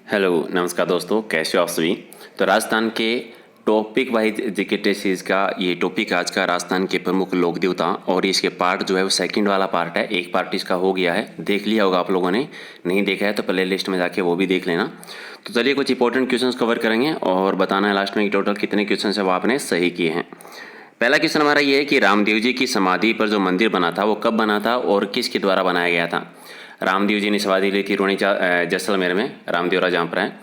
Hello नमस्कार दोस्तों, कैसे हो आप सभी। तो राजस्थान के टॉपिक वाइज जीके सीरीज का ये टॉपिक आज का राजस्थान के प्रमुख लोक देवता, और इसके पार्ट जो है वो सेकंड वाला पार्ट है। एक पार्ट इसका हो गया है, देख लिया होगा आप लोगों ने, नहीं देखा है तो प्ले लिस्ट में जाके वो भी देख लेना। तो चलिए कुछ इंपॉर्टेंट क्वेश्चन कवर करेंगे और बताना है लास्ट में टोटल कितने क्वेश्चन है वो आपने सही किए हैं। पहला क्वेश्चन हमारा ये है कि रामदेव जी की समाधि पर जो मंदिर बना था वो कब बना था और किसके द्वारा बनाया गया था। रामदेव जी ने समाधि ली थी रोणी जैसलमेर में, रामदेवरा जहाँ पर है,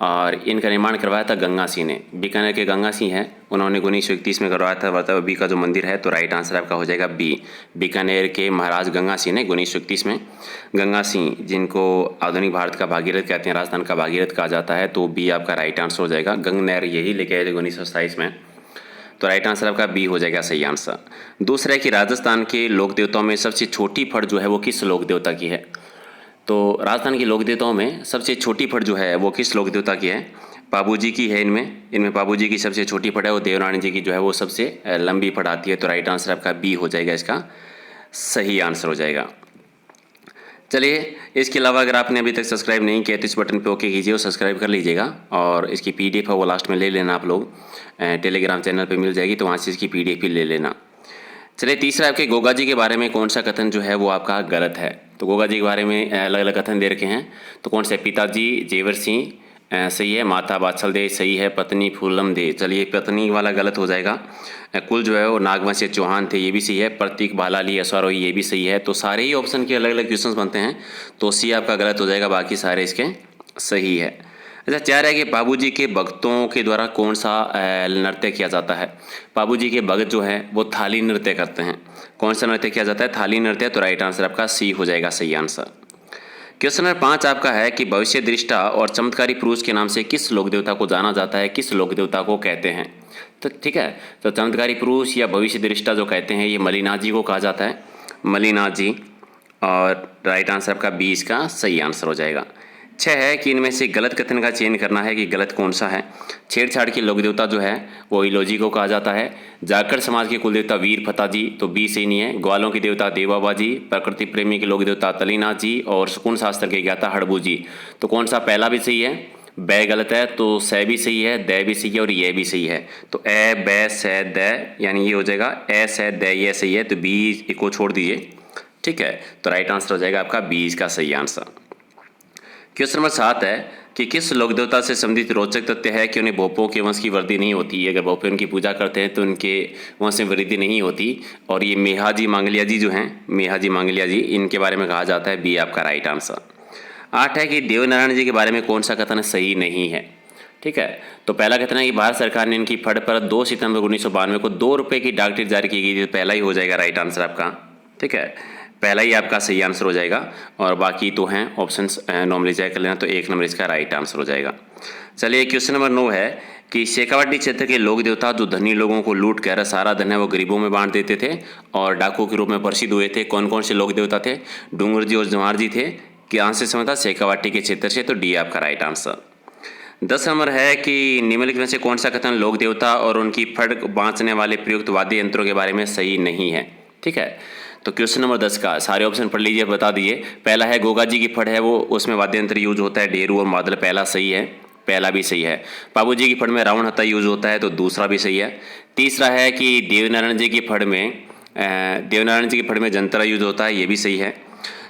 और इनका निर्माण करवाया था गंगा सिंह ने। बीकानेर के गंगा सिंह हैं, उन्होंने 1931 में करवाया था। मतलब अभी का जो मंदिर है तो राइट आंसर आपका हो जाएगा बी। बीकानेर के महाराज गंगा सिंह ने 1931 में, गंगा सिंह जिनको आधुनिक भारत का भागीरथ कहते हैं, राजस्थान का भागीरथ कहा जाता है, तो बी आपका राइट आंसर हो जाएगा। गंगनहर यही लेके आए थे 1927 में, तो राइट आंसर आपका बी हो जाएगा सही आंसर। दूसरा है कि राजस्थान के लोक देवताओं में सबसे छोटी फट जो है वो किस लोक देवता की है। तो राजस्थान के लोक देवताओं में सबसे छोटी फट जो है वो किस लोक देवता की है। पाबूजी की है, इनमें पाबूजी की सबसे छोटी फट है, वो देवरानी जी की जो है वो सबसे लंबी फट आती है। तो राइट आंसर आपका बी हो जाएगा, इसका सही आंसर हो जाएगा। चलिए, इसके अलावा अगर आपने अभी तक सब्सक्राइब नहीं किया तो इस बटन पे ओके कीजिए और सब्सक्राइब कर लीजिएगा, और इसकी पीडीएफ है वो लास्ट में ले लेना आप लोग, टेलीग्राम चैनल पे मिल जाएगी, तो वहाँ से इसकी पीडीएफ भी ले लेना। चलिए, तीसरा आपके गोगा जी के बारे में कौन सा कथन जो है वो आपका गलत है। तो गोगा जी के बारे में अलग अलग कथन दे रखे हैं, तो कौन से। पिताजी जेवर सिंह सही है, माता बात्सल दे सही है, पत्नी फूलम दे, चलिए पत्नी वाला गलत हो जाएगा। कुल जो है वो नागवंशीय चौहान थे, ये भी सही है। प्रतीक भालाली अश्वारोही, ये भी सही है। तो सारे ही ऑप्शन के अलग अलग क्वेश्चंस बनते हैं, तो सी आपका गलत हो जाएगा, बाकी सारे इसके सही है। अच्छा, चाह रहा है कि बाबूजी के भक्तों के द्वारा कौन सा नृत्य किया जाता है। बाबूजी के भक्त जो हैं वो थाली नृत्य करते हैं। कौन सा नृत्य किया जाता है, थाली नृत्य। तो राइट आंसर आपका सी हो जाएगा सही आंसर। क्वेश्चन नंबर 5 आपका है कि भविष्य दृष्टा और चमत्कारी पुरुष के नाम से किस लोक देवता को जाना जाता है, किस लोक देवता को कहते हैं। तो ठीक है, तो चमत्कारी पुरुष या भविष्य दृष्टा जो कहते हैं ये मलिनाथ जी को कहा जाता है, मलिनाथ जी, और राइट आंसर आपका बी इसका सही आंसर हो जाएगा। 6 है कि इनमें से गलत कथन का चयन करना है कि गलत कौन सा है। छेड़छाड़ के लोक देवता जो है वो इलोजी को कहा जाता है। जाकर समाज के कुल देवता वीर फता जी, तो बी सही नहीं है। ग्वालों के देवता देवाबा जी, प्रकृति प्रेमी के लोक देवता तलीनाथ जी, और शकुन शास्त्र के ज्ञाता हड़बू जी। तो कौन सा, पहला भी सही है, बै गलत है, तो स भी सही है, द भी सही है, और ये भी सही है। तो ए बै स द, यानी ये हो जाएगा ए स द, ये सही है, तो बी को छोड़ दीजिए। ठीक है, तो राइट आंसर हो जाएगा आपका बी इसका सही आंसर। क्वेश्चन नंबर 7 है कि किस लोक देवता से संबंधित रोचक तथ्य है कि उन्हें भोपों के वंश की वृद्धि नहीं होती। अगर भोपे उनकी पूजा करते हैं तो उनके वंश में वृद्धि नहीं होती। और ये मेहाजी मांगलिया जी जो हैं, मेहाजी मांगलिया जी, इनके बारे में कहा जाता है, बी आपका राइट आंसर। 8 है कि देवनारायण जी के बारे में कौन सा कथन सही नहीं है। ठीक है, तो पहला कथन है कि भारत सरकार ने इनकी फट पर 2 सितंबर 1992 को 2 रुपये की डाक टिकट जारी की गई थी। तो पहला ही हो जाएगा राइट आंसर आपका। ठीक है, पहला ही आपका सही आंसर हो जाएगा, और बाकी तो हैं ऑप्शंस नॉर्मली चेक कर लेना, तो 1 नंबर इसका राइट आंसर हो जाएगा। चलिए, क्वेश्चन नंबर 9 है कि शेखावाटी क्षेत्र के लोक देवता जो धनी लोगों को लूट कर सारा धन है वो गरीबों में बांट देते थे और डाकू के रूप में प्रसिद्ध हुए थे। कौन कौन से लोक देवता थे। डूंगर जी और जवाहर जी थे। कहाँ से समय था, शेखावाटी के क्षेत्र से, तो डी आपका राइट आंसर। 10 नंबर है कि निम्नलिखित में से कौन सा कथन लोक देवता और उनकी फड़ बाँचने वाले प्रयुक्त वाद्य यंत्रों के बारे में सही नहीं है। ठीक है, तो क्वेश्चन नंबर 10 का सारे ऑप्शन पढ़ लीजिए, बता दिए। पहला है गोगा जी की फड़ है वो, उसमें वाद्य यंत्र यूज होता है डेरू और मादल, पहला सही है, पहला भी सही है। बाबू जी की फड़ में रावण हत्था यूज होता है, तो दूसरा भी सही है। तीसरा है कि देवनारायण जी की फड़ में जंतरा यूज होता है, ये भी सही है।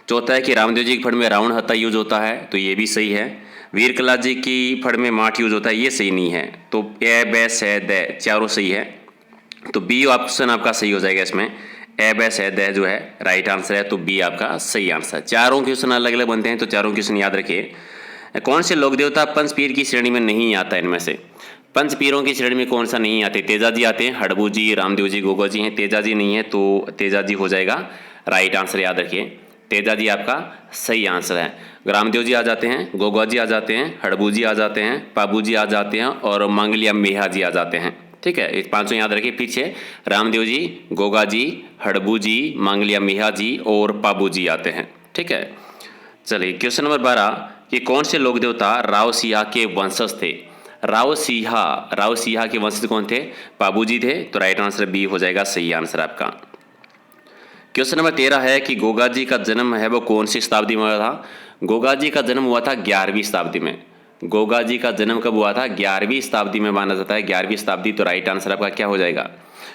चौथा है कि रामदेव जी की फड़ में रावण हत्था यूज होता है, तो ये भी सही है। वीर कला जी की फड़ में माठ यूज होता है, ये सही नहीं है। तो ए बै स द चारों सही है, तो बी ऑप्शन आपका सही हो जाएगा। इसमें ए बै स द जो है राइट आंसर है, तो बी आपका सही आंसर। चारों क्वेश्चन अलग अलग बनते हैं, तो चारों क्वेश्चन याद रखिए। कौन से लोक देवता पंचपीर की श्रेणी में नहीं आता। इनमें से पंचपीरों की श्रेणी में कौन सा नहीं आते। तेजा जी आते हैं, हड़बू जी, रामदेव जी, गोगा जी हैं। तेजा जी नहीं है, तो तेजा जी हो जाएगा राइट आंसर, याद रखिए। तेजा जी आपका सही आंसर है। रामदेव जी आ जाते हैं, गोगा जी आ जाते हैं, हड़बू जी आ जाते हैं, पाबू जी आ जाते हैं, और मांगलिया मेहा जी आ जाते हैं। ठीक है, इस पांचों याद रखिए। पीछे रामदेव जी, गोगा जी, हड़बू जी, मांगलिया मेहा जी और पाबू जी आते हैं। ठीक है, चलिए क्वेश्चन नंबर 12 कि कौन से लोक देवता राव सिंहा के वंशज थे। राव सिंहा के वंशज कौन थे। पाबू जी थे, तो राइट आंसर बी हो जाएगा सही आंसर आपका। क्वेश्चन नंबर 13 है कि गोगा जी का जन्म है वो कौन सी शताब्दी में हुआ था। गोगा जी का जन्म हुआ था 11वीं शताब्दी में। गोगा जी का जन्म कब हुआ था? 11वीं शताब्दी में माना जाता है, 11वीं शताब्दी। तो राइट आंसर आपका क्या हो जाएगा?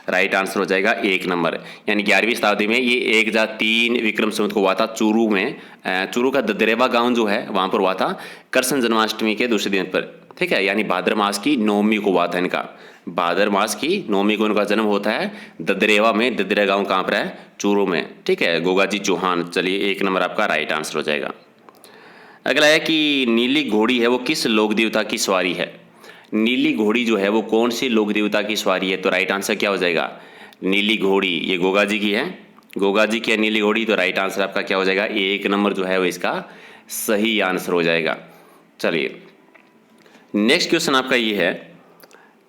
राइट आंसर हो जाएगा 1 नंबर। यानी 11वीं शताब्दी में ये 1/3 विक्रम संवत को हुआ था चूरू में। चूरू का ददरेवा गांव जो है वहां पर हुआ था कृष्ण जन्माष्टमी के दूसरे दिन पर, ठीक है। यानी भाद्र मास की नवमी को हुआ था इनका, भाद्र मास की नवमी को इनका जन्म होता है ददरेवा में। ददरे गांव कहाँ पर है? चूरू में, ठीक है। गोगा जी चौहान। चलिए 1 नंबर आपका राइट आंसर हो जाएगा। अगला है कि नीली घोड़ी है वो किस लोक देवता की सवारी है? नीली घोड़ी जो है वो कौन सी लोक देवता की सवारी है? तो राइट आंसर क्या हो जाएगा? नीली घोड़ी ये गोगा जी की है, गोगा जी की है नीली घोड़ी। तो राइट आंसर आपका क्या हो जाएगा? 1 नंबर जो है वो इसका सही आंसर हो जाएगा। चलिए नेक्स्ट क्वेश्चन आपका ये है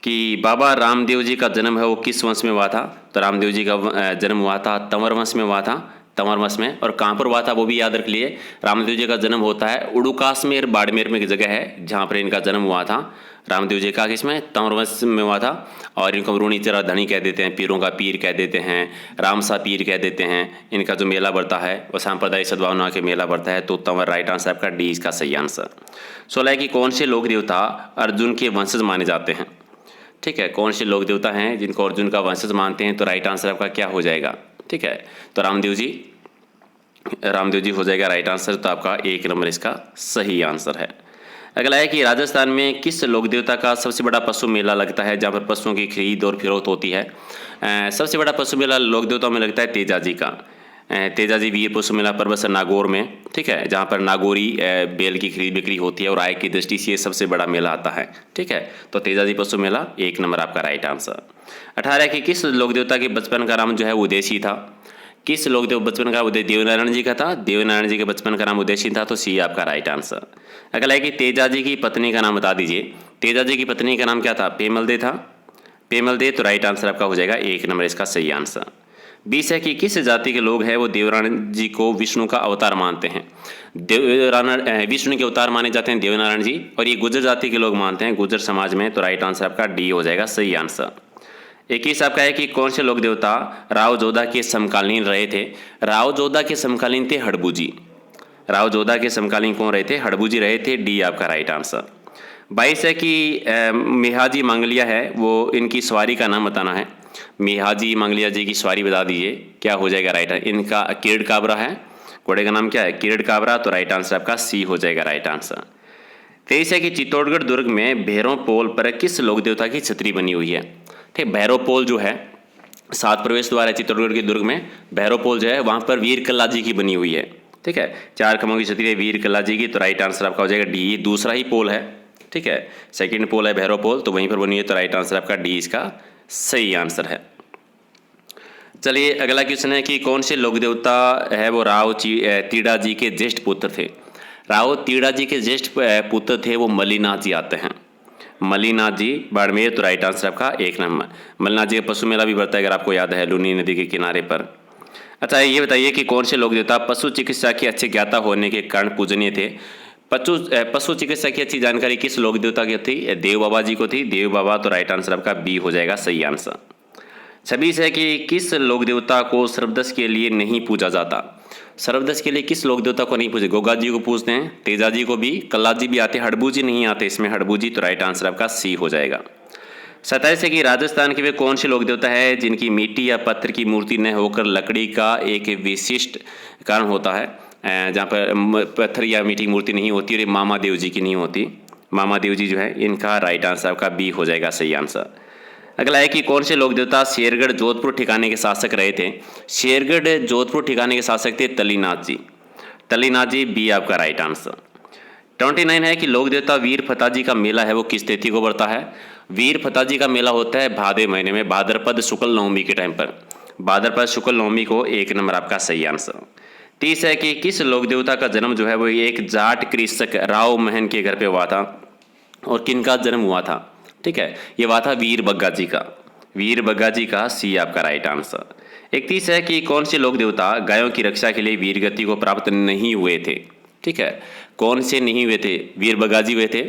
कि बाबा रामदेव जी का जन्म है वो किस वंश में हुआ था? तो रामदेव जी का जन्म हुआ था तंवर वंश में हुआ था, तंवर वंश में। और कहाँ पर हुआ था वो भी याद रख लिए। रामदेव जी का जन्म होता है उड़ुकाश्मेर बाड़मेर में एक जगह है जहाँ पर इनका जन्म हुआ था। रामदेव जी का किसमें? तंवर वंश में हुआ था। और इनको रुणीचरा धनी कह देते हैं, पीरों का पीर कह देते हैं, रामसा पीर कह देते हैं। इनका जो मेला बढ़ता है वो सांप्रदायिक सद्भावना के मेला बढ़ता है। तो तंवर राइट आंसर आपका डी इसका सही आंसर। 16 है कि कौन से लोक देवता अर्जुन के वंशज माने जाते हैं? ठीक है, कौन से लोक देवता हैं जिनको अर्जुन का वंशज मानते हैं? तो राइट आंसर आपका क्या हो जाएगा? ठीक है, तो रामदेव जी हो जाएगा राइट आंसर। तो आपका 1 नंबर इसका सही आंसर है। अगला है कि राजस्थान में किस लोक देवता का सबसे बड़ा पशु मेला लगता है जहाँ पर पशुओं की खरीद और फरोख्त होती है? सबसे बड़ा पशु मेला लोक देवताओं में लगता है तेजाजी का। तेजाजी वीर पशु मेला पर्वत नागौर में, ठीक है, जहाँ पर नागौरी बेल की खरीद बिक्री होती है और आय की दृष्टि से ये सबसे बड़ा मेला आता है, ठीक है। तो तेजाजी पशु मेला 1 नंबर आपका राइट आंसर। 18 कि किस लोक देवता के बचपन का नाम जो है उदेशी था? किस लोक देव बचपन का उदय देवनारायण जी का था? देवनारायण जी के बचपन का नाम उदेशी था। तो सी आपका राइट आंसर। अगला है कि तेजाजी की पत्नी का नाम बता दीजिए। तेजाजी की पत्नी का नाम क्या था? पेमलदे था, पेमलदे। तो राइट आंसर आपका हो जाएगा 1 नंबर इसका सही आंसर। 20 है कि किस जाति के लोग हैं वो देवनारायण जी को विष्णु का अवतार मानते हैं? विष्णु के अवतार माने जाते हैं देवनारायण जी, और ये गुर्जर जाति के लोग मानते हैं, गुर्जर समाज में। तो राइट आंसर आपका डी हो जाएगा सही आंसर। 21 आपका है कि कौन से लोक देवता राव जोधा के समकालीन रहे थे? राव जोधा के समकालीन थे हड़बू जी। राव जोधा के समकालीन कौन रहे थे? हड़बू जी रहे थे। डी आपका राइट आंसर। 22 है कि मेहाजी मांगलिया है वो इनकी सवारी का नाम बताना है। मेहाजी मांगलिया जी की सवारी बता दीजिए, क्या हो जाएगा राइट आंसर? इनका किरीट काबरा है, घोड़े का नाम क्या है? किरीट काबरा। तो राइट आंसर आपका सी हो जाएगा राइट आंसर। 23 है कि चित्तौड़गढ़ दुर्ग में भैरव पोल पर किस लोक देवता की छतरी बनी हुई है? ठीक, भैरव पोल जो है 7 प्रवेश द्वार है चित्तौड़गढ़ के दुर्ग में। भैरव पोल जो है वहाँ पर वीर कल्ला जी की बनी हुई है, ठीक है। 4 खम्भों की छतरी है वीर कल्ला जी की। तो राइट आंसर आपका हो जाएगा डी। दूसरा ही पोल है, ठीक है, सेकंड पोल है भैरव पोल, तो वहीं पर बनी है। तो राइट आंसर आपका डी इसका सही आंसर है। चलिए अगला क्वेश्चन है कि कौन से लोक देवता है वो राव तीड़ा जी के ज्येष्ठ पुत्र थे? राव तीड़ा जी के ज्येष्ठ पुत्र थे वो मल्लीनाथ जी आते हैं। मल्लीनाथ जी बाड़मेर। तो राइट आंसर आपका 1 नंबर। मल्लीनाथ जी का पशु मेला भी बढ़ता है अगर आपको याद है, लूनी नदी के किनारे पर। अच्छा ये बताइए कि कौन से लोक देवता पशु चिकित्सा के अच्छे ज्ञाता होने के कारण पूजनीय थे? पशु चिकित्सा की अच्छी जानकारी किस लोक देवता की थी? देव बाबा जी को थी, देव बाबा। तो राइट आंसर आपका बी हो जाएगा सही आंसर। 26 है कि किस लोक देवता को सर्वदस के लिए नहीं पूजा जाता? सर्वदस के लिए किस लोक देवता को नहीं पूछे? गोगा जी को पूछते हैं, तेजा जी को भी, कल्ला जी भी आते हैं, हड़बू जी नहीं आते इसमें, हड़बू जी। तो राइट आंसर आपका सी हो जाएगा। 27 है कि राजस्थान के वे कौन से लोक देवता है जिनकी मिट्टी या पत्थर की मूर्ति न होकर लकड़ी का एक विशिष्ट कारण होता है? जहाँ पर पत्थर या मिट्टी की मूर्ति नहीं होती, और ये मामा देव जी की नहीं होती। मामा देव जी जो है इनका राइट आंसर आपका बी हो जाएगा सही आंसर। अगला है कि कौन से लोक देवता शेरगढ़ जोधपुर ठिकाने के शासक रहे थे? शेरगढ़ जोधपुर ठिकाने के शासक थे तलीनाथ जी। तलीनाथ जी बी आपका राइट आंसर। 29 है कि लोक देवता वीर फता जी का मेला है वो किस तिथि को पड़ता है? वीर फता जी का मेला होता है भादे महीने में, भाद्रपद शुक्ल नवमी के टाइम पर। भाद्रपद शुक्ल नवमी को 1 नंबर आपका सही आंसर। 30 है कि किस लोक देवता का जन्म जो है वो एक जाट कृषक राव महन के घर पे हुआ था, और किनका जन्म हुआ था? ठीक है, ये हुआ था वीर बग्गा जी का। वीर बग्गा जी का सी आपका राइट आंसर। 31 है कि कौन से लोक देवता गायों की रक्षा के लिए वीर गति को प्राप्त नहीं हुए थे? ठीक है, कौन से नहीं हुए थे? वीर बग्गा जी हुए थे,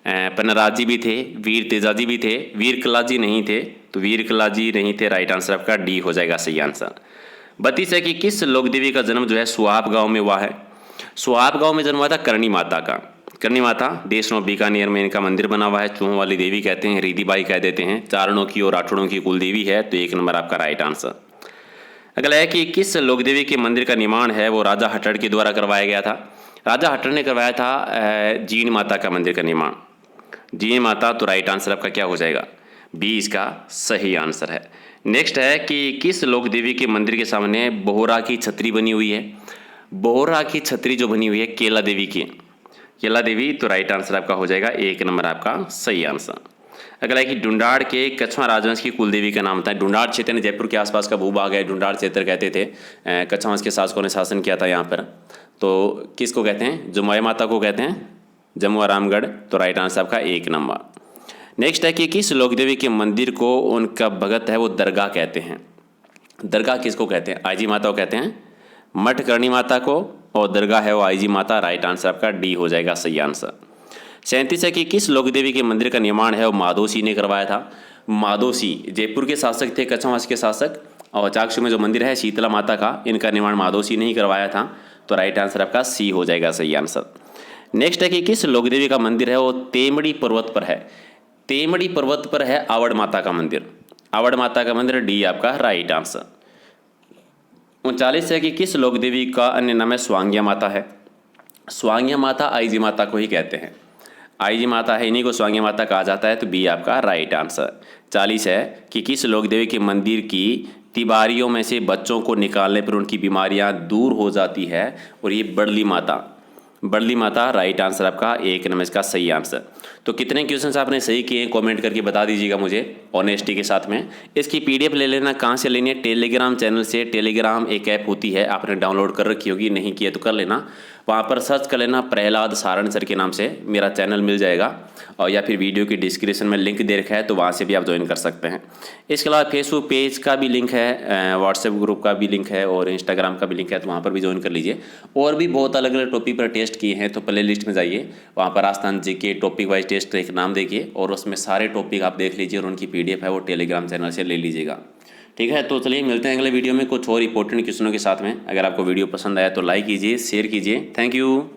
पन्नाराज जी भी थे, वीर तेजा जी भी थे, वीर कल्ला जी नहीं थे। तो वीर कल्ला जी नहीं थे, राइट आंसर आपका डी हो जाएगा सही आंसर। 32 है कि किस लोक देवी का जन्म जो है सुहाप गाँव में हुआ है? सुहाप गाँव में जन्म हुआ था करणी माता का। करनी माता देशनों बीकानेर में इनका मंदिर बना हुआ है। चूहों वाली देवी कहते हैं, रिधिबाई कह देते हैं, चारणों की और राठौड़ों की कुल देवी है, तो 1 नंबर आपका राइट आंसर। अगला है कि किस लोक देवी के मंदिर का निर्माण है वो राजा हट्टड़ के द्वारा करवाया गया था। राजा हट्टड़ ने करवाया था जीण माता का मंदिर का निर्माण। जीण माता, तो राइट आंसर आपका क्या हो जाएगा, बी इसका सही आंसर है। नेक्स्ट है कि किस लोक देवी के मंदिर के सामने बोहरा की छतरी बनी हुई है। बोहरा की छतरी जो बनी हुई है केला देवी की, केला देवी, तो राइट आंसर आपका हो जाएगा 1 नंबर आपका सही आंसर। अगला है कि ढूंढाड़ के कछवा राजवंश की कुल देवी का नाम था। ढूंढाड़ क्षेत्र ने जयपुर के आसपास का भूभाग है, ढूंढाड़ क्षेत्र कहते थे। कछवा वंश के शासकों ने शासन किया था यहाँ पर, तो किसको कहते हैं, जमुई माता को कहते हैं, जमुआ रामगढ़, तो राइट आंसर आपका 1 नंबर। नेक्स्ट है कि किस लोक देवी के मंदिर को उनका भगत है वो दरगाह कहते हैं। दरगाह किसको कहते हैं, आईजी माता को कहते हैं, मठ करणी माता को, और दरगाह है वो आईजी माता, राइट आंसर आपका डी हो जाएगा सही आंसर। 37 है कि किस लोक देवी के मंदिर का निर्माण है वो माधोसी ने करवाया था। माधोसी जयपुर के शासक थे, कछवा वंश के शासक, और चाक्षु में जो मंदिर है शीतला माता का, इनका निर्माण माधोसी ने ही करवाया था, तो राइट आंसर आपका सी हो जाएगा सही आंसर। नेक्स्ट है कि किस लोक देवी का मंदिर है वो तेमड़ी पर्वत पर है। तेमड़ी पर्वत पर है आवड़ माता का मंदिर, आवड़ माता का मंदिर, डी आपका राइट आंसर। 39 है कि किस लोक देवी का अन्य नाम है स्वांग्या माता है। स्वांग्या माता आईजी माता को ही कहते हैं, आईजी माता है, इन्हीं को स्वांग्या माता कहा जाता है, तो बी आपका राइट आंसर। 40 है कि किस लोक देवी के मंदिर की तिबारियों में से बच्चों को निकालने पर उनकी बीमारियां दूर हो जाती है, और ये बड़ली माता, बड़ली माता, राइट आंसर आपका 1 नंबर इसका सही आंसर। तो कितने क्वेश्चंस आपने सही किए कमेंट करके बता दीजिएगा मुझे ऑनेस्टी के साथ में। इसकी पीडीएफ ले लेना, कहाँ से लेनी है, टेलीग्राम चैनल से। टेलीग्राम एक ऐप होती है, आपने डाउनलोड कर रखी होगी, नहीं किया तो कर लेना, वहाँ पर सर्च कर लेना प्रहलाद सारण सर के नाम से, मेरा चैनल मिल जाएगा, और या फिर वीडियो की डिस्क्रिप्शन में लिंक दे रखा है, तो वहाँ से भी आप ज्वाइन कर सकते हैं। इसके अलावा फेसबुक पेज का भी लिंक है, व्हाट्सएप ग्रुप का भी लिंक है, और इंस्टाग्राम का भी लिंक है, तो वहाँ पर भी ज्वाइन कर लीजिए। और भी बहुत अलग अलग टॉपिक पर टेस्ट किए हैं, तो प्ले लिस्ट में जाइए, वहाँ पर Rajasthan GK topic wise test एक नाम देखिए, और उसमें सारे टॉपिक आप देख लीजिए, और उनकी पीडीएफ है वो टेलीग्राम चैनल से ले लीजिएगा। ठीक है, तो चलिए मिलते हैं अगले वीडियो में कुछ और इंपॉर्टेंट क्वेश्चनों के साथ में। अगर आपको वीडियो पसंद आया तो लाइक कीजिए, शेयर कीजिए। Thank you.